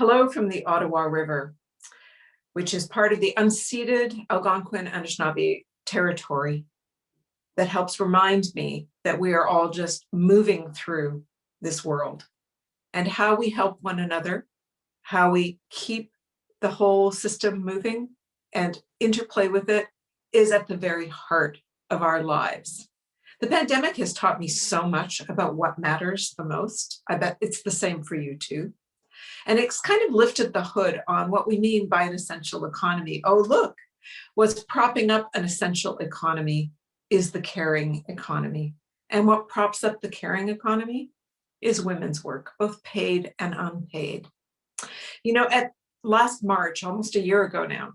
Hello from the Ottawa River, which is part of the unceded Algonquin Anishinaabe territory that helps remind me that we are all just moving through this world, and how we help one another, how we keep the whole system moving and interplay with it is at the very heart of our lives. The pandemic has taught me so much about what matters the most. I bet it's the same for you too. And it's kind of lifted the hood on what we mean by an essential economy. Oh, look, what's propping up an essential economy is the caring economy. And what props up the caring economy is women's work, both paid and unpaid. You know, at last March, almost a year ago now,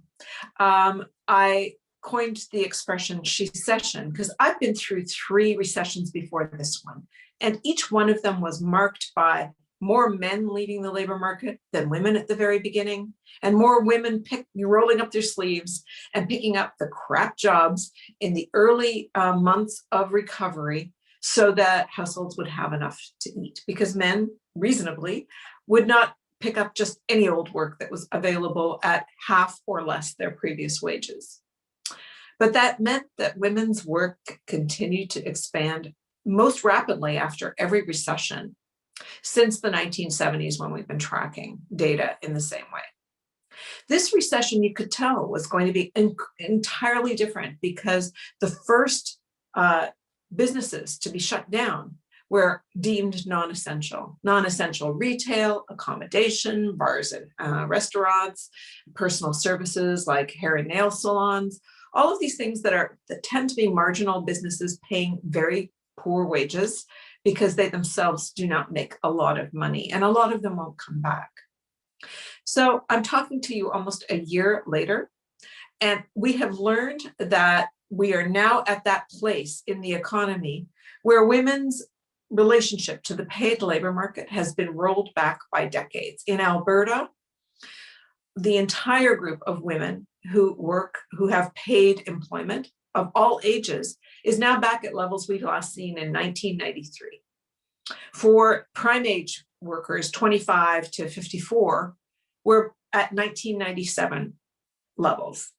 I coined the expression she-cession because I've been through 3 recessions before this one. And each one of them was marked by more men leaving the labor market than women at the very beginning, and more women rolling up their sleeves and picking up the crap jobs in the early months of recovery so that households would have enough to eat, because men reasonably would not pick up just any old work that was available at half or less their previous wages. But that meant that women's work continued to expand most rapidly after every recession since the 1970s, when we've been tracking data in the same way. This recession, you could tell, was going to be entirely different because the first businesses to be shut down were deemed non-essential. Non-essential retail, accommodation, bars and restaurants, personal services like hair and nail salons, all of these things that tend to be marginal businesses paying very poor wages because they themselves do not make a lot of money, and a lot of them won't come back. So I'm talking to you almost a year later, and we have learned that we are now at that place in the economy where women's relationship to the paid labor market has been rolled back by decades. In Alberta, the entire group of women who have paid employment of all ages is now back at levels we've last seen in 1993. For prime age workers, 25 to 54, we're at 1997 levels.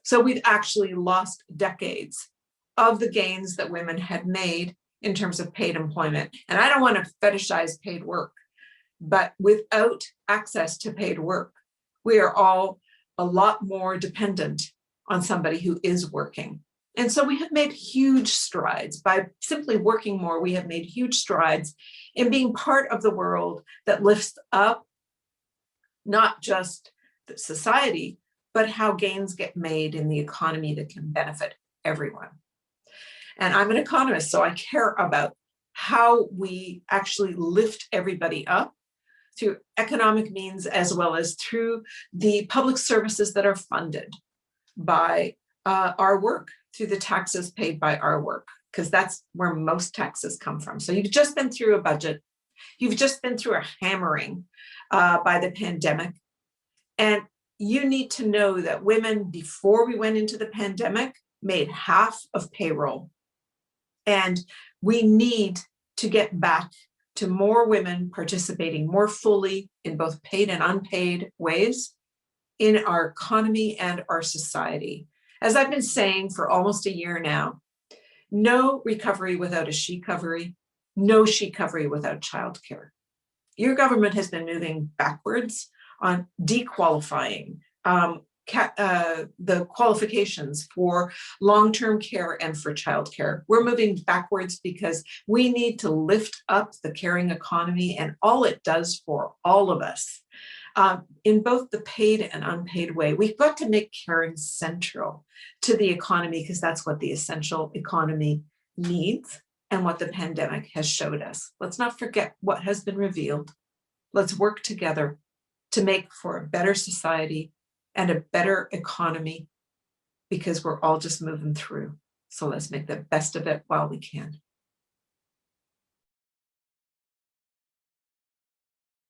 So we've actually lost decades of the gains that women had made in terms of paid employment. And I don't want to fetishize paid work, but without access to paid work, we are all a lot more dependent on somebody who is working. And so we have made huge strides by simply working more. We have made huge strides in being part of the world that lifts up not just the society, but how gains get made in the economy that can benefit everyone. And I'm an economist, so I care about how we actually lift everybody up through economic means, as well as through the public services that are funded by our work, through the taxes paid by our work, because that's where most taxes come from. So you've just been through a budget. You've just been through a hammering by the pandemic. And you need to know that women, before we went into the pandemic, made half of payroll. And we need to get back to more women participating more fully in both paid and unpaid ways in our economy and our society. As I've been saying for almost a year now, no recovery without a she-covery, no she-covery without childcare. Your government has been moving backwards on dequalifying the qualifications for long-term care and for childcare. We're moving backwards because we need to lift up the caring economy and all it does for all of us in both the paid and unpaid way. We've got to make caring central to the economy because that's what the essential economy needs and what the pandemic has showed us. Let's not forget what has been revealed. Let's work together to make for a better society and a better economy, because we're all just moving through. So let's make the best of it while we can.